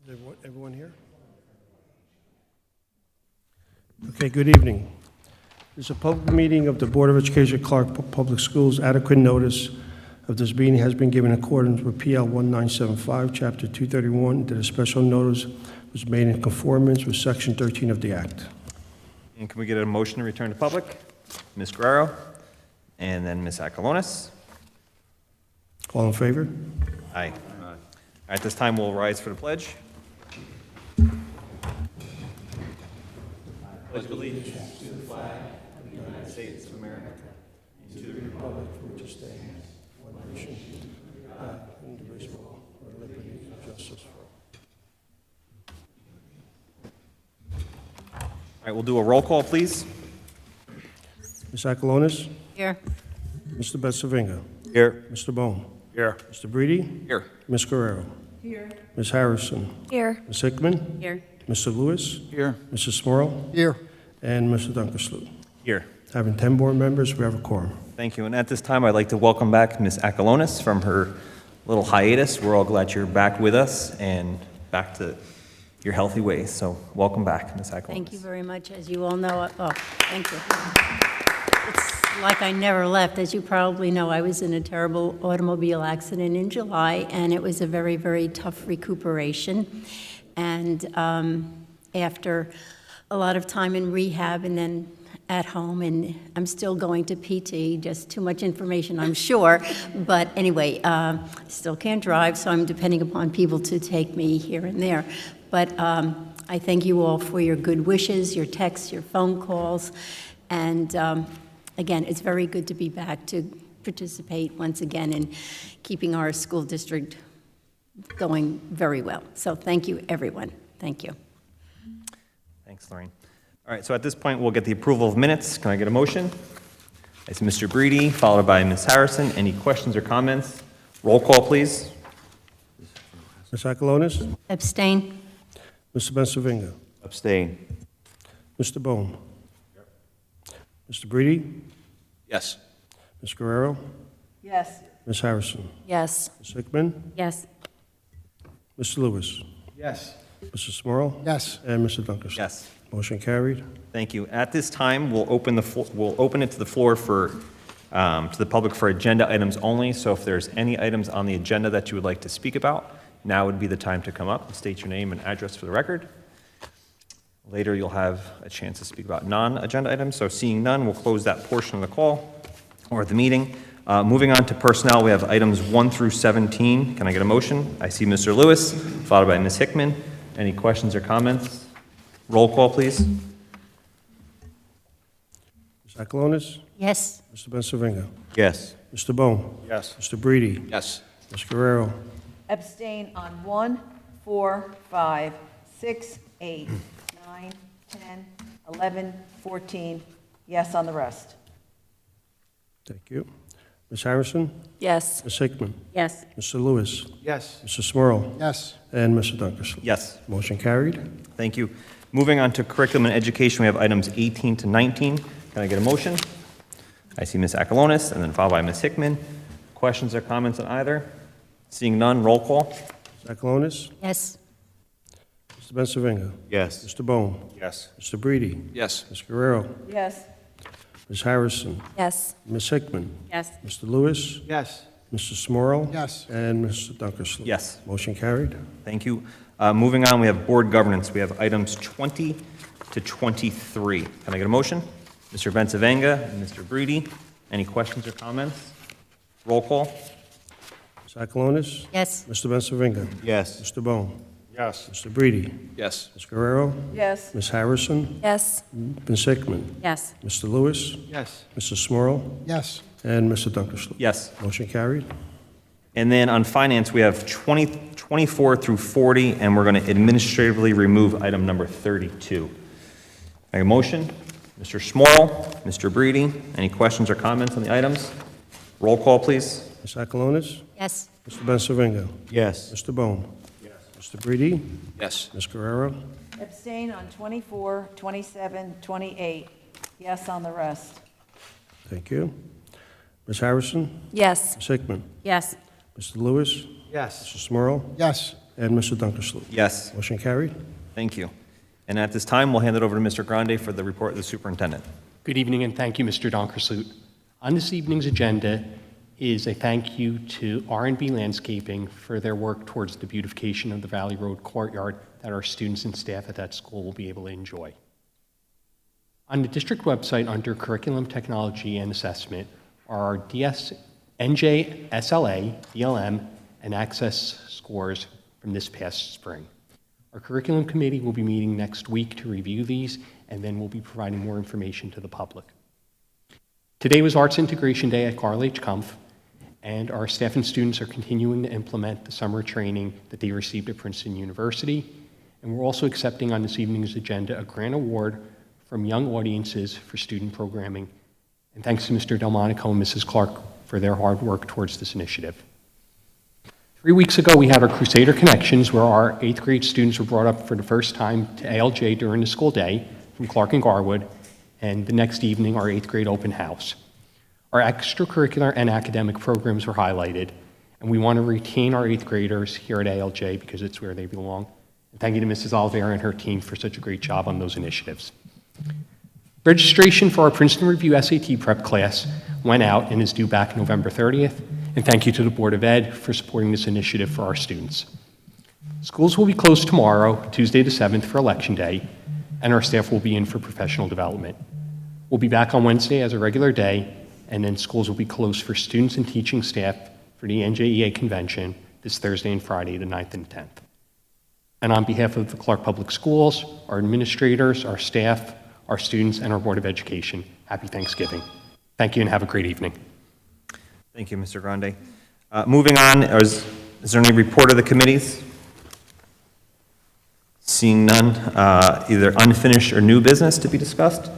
Is everyone here? Okay, good evening. This is a public meeting of the Board of Education, Clark Public Schools. Adequate notice of this meeting has been given in accordance with PL 1975, Chapter 231, that a special notice was made in conformance with Section 13 of the Act. And can we get a motion to return to public? Ms. Guerrero, and then Ms. Akalonis. All in favor? Aye. At this time, we'll rise for the pledge. Pledge allegiance to the flag of the United States of America and to the republic For which it stands, one nation, indivisible, with liberty and justice for all. All right, we'll do a roll call, please. Ms. Akalonis? Here. Mr. Betsavinga? Here. Mr. Bone? Here. Mr. Breedy? Here. Ms. Guerrero? Here. Ms. Harrison? Here. Ms. Hickman? Here. Mr. Lewis? Here. Mrs. Smorl? Here. And Mr. Dunkersloot. Here. Having 10 board members, we have a quorum. Thank you. And at this time, I'd like to welcome back Ms. Akalonis from her little hiatus. We're all glad you're back with us and back to your healthy ways. So welcome back, Ms. Akalonis. Thank you very much. As you all know, thank you. It's like I never left. As you probably know, I was in a terrible automobile accident in July, and it was a very, very tough recuperation. And after a lot of time in rehab and then at home, and I'm still going to PT, just too much information, I'm sure. But anyway, still can't drive, so I'm depending upon people to take me here and there. But I thank you all for your good wishes, your texts, your phone calls. And again, it's very good to be back to participate once again in keeping our school district going very well. So thank you, everyone. Thank you. Thanks, Lorraine. All right, so at this point, we'll get the approval of minutes. Can I get a motion? It's Mr. Breedy, followed by Ms. Harrison. Any questions or comments? Roll call, please. Ms. Akalonis? Abstain? Mr. Betsavinga? Abstain. Mr. Bone? Mr. Breedy? Yes. Ms. Guerrero? Yes. Ms. Harrison? Yes. Ms. Hickman? Yes. Mr. Lewis? Yes. Mrs. Smorl? Yes. And Mr. Dunkersloot. Yes. Motion carried. Thank you. At this time, we'll open it to the floor for to the public for agenda items only. So if there's any items on the agenda that you would like to speak about, now would be the time to come up and state your name and address for the record. Later, you'll have a chance to speak about non-agenda items. So seeing none, we'll close that portion of the call or the meeting. Moving on to personnel, we have items 1 through 17. Can I get a motion? I see Mr. Lewis, followed by Ms. Hickman. Any questions or comments? Roll call, please. Ms. Akalonis? Yes. Mr. Betsavinga? Yes. Mr. Bone? Yes. Mr. Breedy? Yes. Ms. Guerrero? Abstain on 1, 4, 5, 6, 8, 9, 10, 11, 14. Yes on the rest. Thank you. Ms. Harrison? Yes. Ms. Hickman? Yes. Mr. Lewis? Yes. Mr. Smorl? Yes. And Mr. Dunkersloot. Yes. Motion carried. Thank you. Moving on to curriculum and education, we have items 18 to 19. Can I get a motion? I see Ms. Akalonis, and then followed by Ms. Hickman. Questions or comments on either? Seeing none, roll call. Ms. Akalonis? Yes. Mr. Betsavinga? Yes. Mr. Bone? Yes. Mr. Breedy? Yes. Ms. Guerrero? Yes. Ms. Harrison? Yes. Ms. Hickman? Yes. Mr. Lewis? Yes. Mr. Smorl? Yes. And Mr. Dunkersloot. Yes. Motion carried. Thank you. Moving on, we have board governance. We have items 20 to 23. Can I get a motion? Mr. Bensavanga and Mr. Breedy. Any questions or comments? Roll call. Ms. Akalonis? Yes. Mr. Betsavinga? Yes. Mr. Bone? Yes. Mr. Breedy? Yes. Ms. Guerrero? Yes. Ms. Harrison? Yes. Ms. Hickman? Yes. Mr. Lewis? Yes. Mr. Smorl? Yes. And Mr. Dunkersloot. Yes. Motion carried. And then on finance, we have 24 through 40, and we're going to administratively remove item number 32. Make a motion? Mr. Smorl, Mr. Breedy, any questions or comments on the items? Roll call, please. Ms. Akalonis? Yes. Mr. Betsavinga? Yes. Mr. Bone? Yes. Mr. Breedy? Yes. Ms. Guerrero? Abstain on 24, 27, 28. Yes on the rest. Thank you. Ms. Harrison? Yes. Ms. Hickman? Yes. Mr. Lewis? Yes. Mr. Smurl? Yes. And Mr. Dunkersloot? Yes, Motion carried. thank you. And at this time, we'll hand it over to Mr. Grande for the report of the superintendent. Good evening, and thank you, Mr. Donkersloot. On this evening's agenda is a thank you to R&B Landscaping for their work towards the beautification of the Valley Road courtyard that our students and staff at that school will be able to enjoy. On the district website under Curriculum, Technology, and Assessment are our NJ, SLA, BLM, and Access scores from this past spring. Our curriculum committee will be meeting next week to review these, and then we'll be providing more information to the public. Today was Arts Integration Day at Carl H. Kumpf, and our staff and students are continuing to implement the summer training that they received at Princeton University. And we're also accepting on this evening's agenda a grant award from Young Audiences for student programming. And thanks to Mr. Delmonico and Mrs. Clark for their hard work towards this initiative. 3 weeks ago, we had our Crusader Connections, where our 8th grade students were brought up for the first time to ALJ during the school day from Clark and Garwood, and the next evening, our 8th grade open house. Our extracurricular and academic programs were highlighted, and we want to retain our 8th graders here at ALJ because it's where they belong. And thank you to Mrs. Oliveira and her team for such a great job on those initiatives. Registration for our Princeton Review SAT prep class went out and is due back November 30th. And thank you to the Board of Ed for supporting this initiative for our students. Schools will be closed tomorrow, Tuesday the 7th, for Election Day, and our staff will be in for professional development. We'll be back on Wednesday as a regular day, and then schools will be closed for students and teaching staff for the NJEA convention this Thursday and Friday, the 9th and 10th. And on behalf of the Clark Public Schools, our administrators, our staff, our students, and our Board of Education, happy Thanksgiving. Thank you and have a great evening. Thank you, Mr. Grande. Moving on, is there any report of the committees? Seeing none, either unfinished or new business to be discussed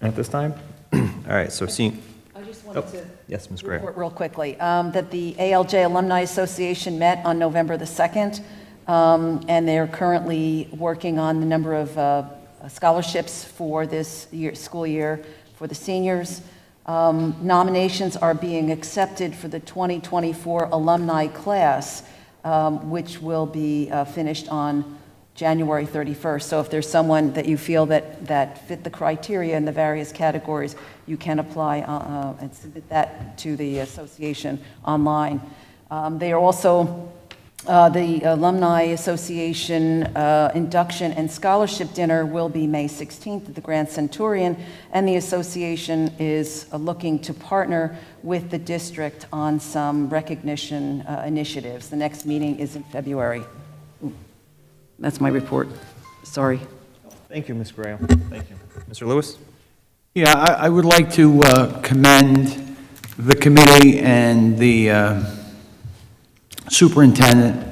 at this time? All right, so seeing, I just wanted to yes, Ms. Gray. report real quickly, that the ALJ Alumni Association met on November the 2nd, and they're currently working on the number of scholarships for this school year for the seniors. Nominations are being accepted for the 2024 alumni class, which will be finished on January 31st. So if there's someone that you feel that fit the criteria in the various categories, you can apply and submit that to the association online. They are also, the Alumni Association induction and scholarship dinner will be May 16th at the Grand Centurion, and the association is looking to partner with the district on some recognition initiatives. The next meeting is in February. That's my report. Sorry. Thank you, Ms. Graham. Thank you. Mr. Lewis? Yeah, I would like to commend the committee and the superintendent,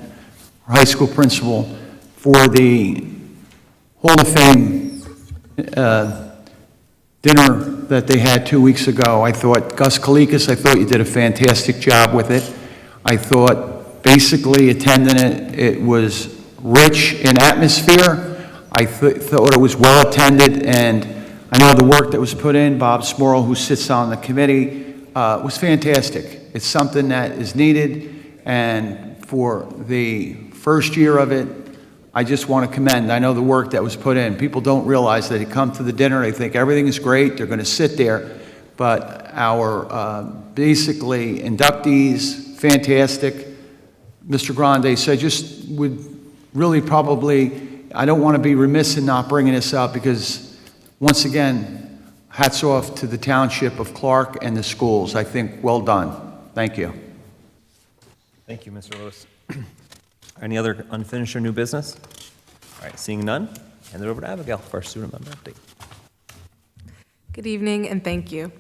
or high school principal, for the Hall of Fame dinner that they had 2 weeks ago. I thought, Gus Kalikas, I thought you did a fantastic job with it. I thought, basically attending it, it was rich in atmosphere. I thought it was well attended, and I know the work that was put in. Bob Smorrell, who sits on the committee, was fantastic. It's something that is needed. And for the first year of it, I just want to commend. I know the work that was put in. People don't realize that they come to the dinner, they think everything is great, they're going to sit there. But our basically inductees, fantastic. Mr. Grande said, just would really probably, I don't want to be remiss in not bringing this up because, once again, hats off to the township of Clark and the schools. I think well done. Thank you. Thank you, Mr. Lewis. Any other unfinished or new business? All right, seeing none, hand it over to Abigail for our student member update. Good evening and thank you.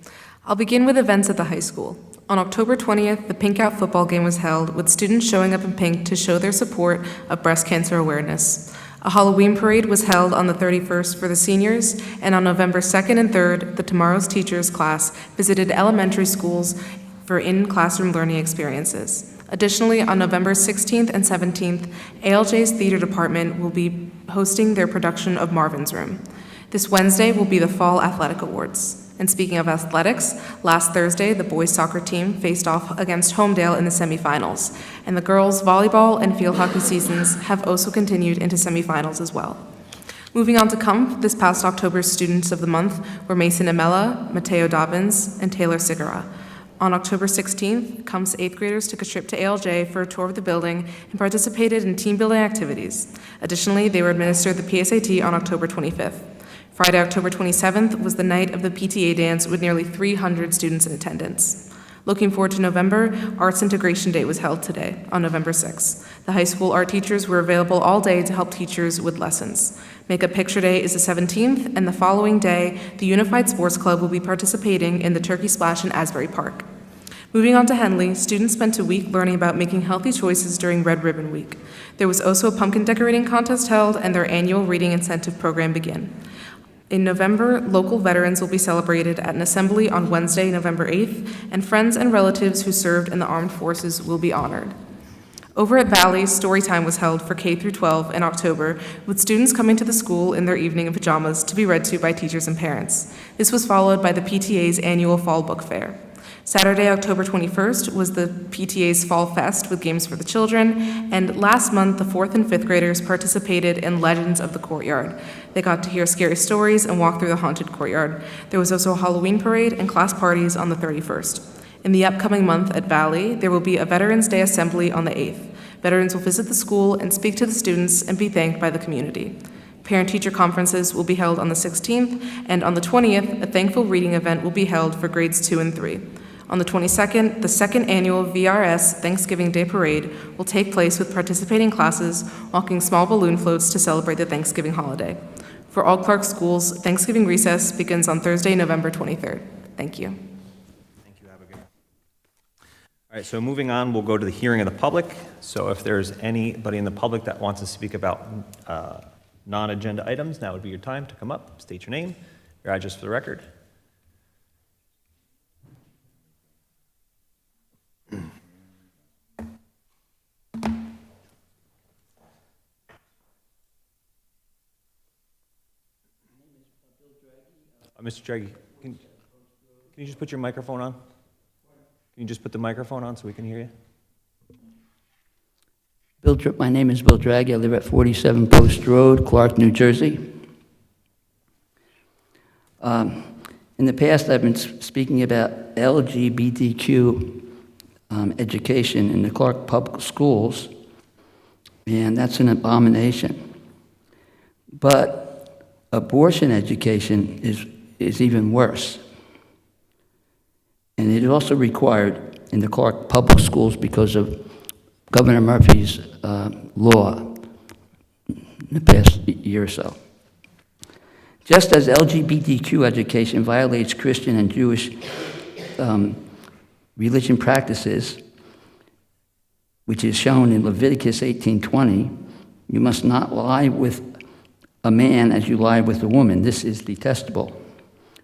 I'll begin with events at the high school. On October 20th, the Pink Out football game was held with students showing up in pink to show their support of breast cancer awareness. A Halloween parade was held on the 31st for the seniors, and on November 2nd and 3rd, the Tomorrow's Teachers class visited elementary schools for in-classroom learning experiences. Additionally, on November 16th and 17th, ALJ's theater department will be hosting their production of Marvin's Room. This Wednesday will be the Fall Athletic Awards. And speaking of athletics, last Thursday, the boys soccer team faced off against Homedale in the semifinals, and the girls' volleyball and field hockey seasons have also continued into semifinals as well. Moving on to CUMP, this past October's Students of the Month were Mason Amella, Mateo Dobbins, and Taylor Sigara. On October 16th, CUMP's 8th graders took a trip to ALJ for a tour of the building and participated in team-building activities. Additionally, they were administered the PSAT on October 25th. Friday, October 27th was the night of the PTA dance with nearly 300 students in attendance. Looking forward to November, Arts Integration Day was held today, on November 6th. The high school art teachers were available all day to help teachers with lessons. Makeup Picture Day is the 17th, and the following day, the Unified Sports Club will be participating in the Turkey Splash in Asbury Park. Moving on to Henley, students spent a week learning about making healthy choices during Red Ribbon Week. There was also a pumpkin decorating contest held, and their annual reading incentive program began. In November, local veterans will be celebrated at an assembly on Wednesday, November 8th, and friends and relatives who served in the armed forces will be honored. Over at Valley, Storytime was held for K through 12 in October, with students coming to the school in their evening pajamas to be read to by teachers and parents. This was followed by the PTA's annual Fall Book Fair. Saturday, October 21st, was the PTA's Fall Fest with games for the children, and last month, the 4th and 5th graders participated in Legends of the Courtyard. They got to hear scary stories and walk through the haunted courtyard. There was also a Halloween parade and class parties on the 31st. In the upcoming month at Valley, there will be a Veterans Day Assembly on the 8th. Veterans will visit the school and speak to the students and be thanked by the community. Parent-teacher conferences will be held on the 16th, and on the 20th, a thankful reading event will be held for grades 2 and 3. On the 22nd, the second annual VRS Thanksgiving Day Parade will take place with participating classes walking small balloon floats to celebrate the Thanksgiving holiday. For all Clark schools, Thanksgiving recess begins on Thursday, November 23rd. Thank you. Thank you, Abigail. All right, so moving on, we'll go to the hearing of the public. So if there's anybody in the public that wants to speak about non-agenda items, now would be your time to come up, state your name, your address for the record. Mr. Draghi, can you just put your microphone on? Can you just put the microphone on so we can hear you? My name is Bill Draghi. I live at 47 Post Road, Clark, New Jersey. In the past, I've been speaking about LGBTQ education in the Clark public schools, and that's an abomination. But abortion education is even worse. And it is also required in the Clark public schools because of Governor Murphy's law in the past year or so. Just as LGBTQ education violates Christian and Jewish religion practices, which is shown in Leviticus 18:20, you must not lie with a man as you lie with a woman. This is detestable.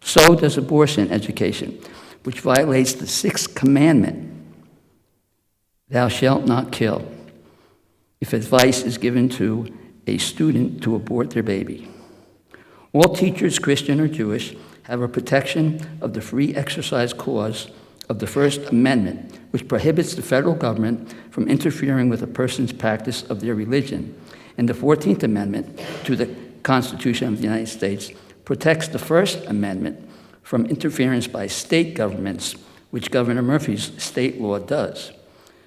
So does abortion education, which violates the 6th commandment, thou shalt not kill, if advice is given to a student to abort their baby. All teachers, Christian or Jewish, have a protection of the free exercise clause of the First Amendment, which prohibits the federal government from interfering with a person's practice of their religion. And the 14th Amendment to the Constitution of the United States protects the First Amendment from interference by state governments, which Governor Murphy's state law does.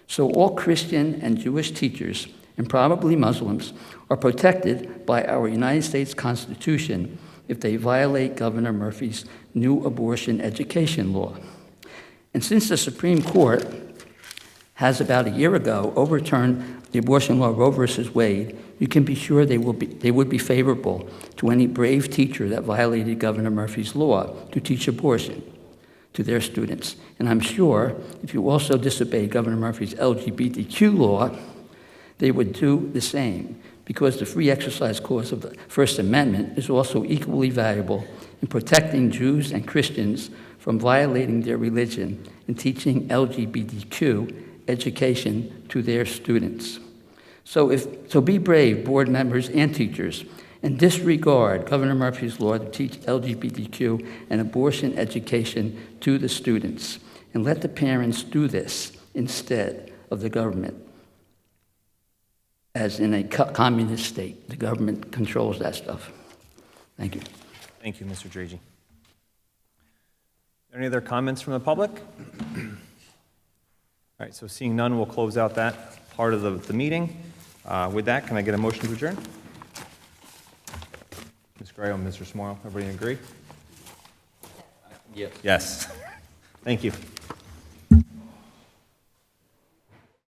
So all Christian and Jewish teachers, and probably Muslims, are protected by our United States Constitution if they violate Governor Murphy's new abortion education law. And since the Supreme Court has about a year ago overturned the abortion law Roe versus Wade, you can be sure they would be favorable to any brave teacher that violated Governor Murphy's law to teach abortion to their students. And I'm sure if you also disobeyed Governor Murphy's LGBTQ law, they would do the same, because the free exercise clause of the First Amendment is also equally valuable in protecting Jews and Christians from violating their religion and teaching LGBTQ education to their students. So be brave, board members and teachers, and disregard Governor Murphy's law to teach LGBTQ and abortion education to the students. And let the parents do this instead of the government. As in a communist state, the government controls that stuff. Thank you. Thank you, Mr. Dragy. Any other comments from the public? All right, so seeing none, we'll close out that part of the meeting. With that, can I get a motion to adjourn? Ms. Graham, Mr. Smorl, everybody agree? Yes. Yes. Thank you.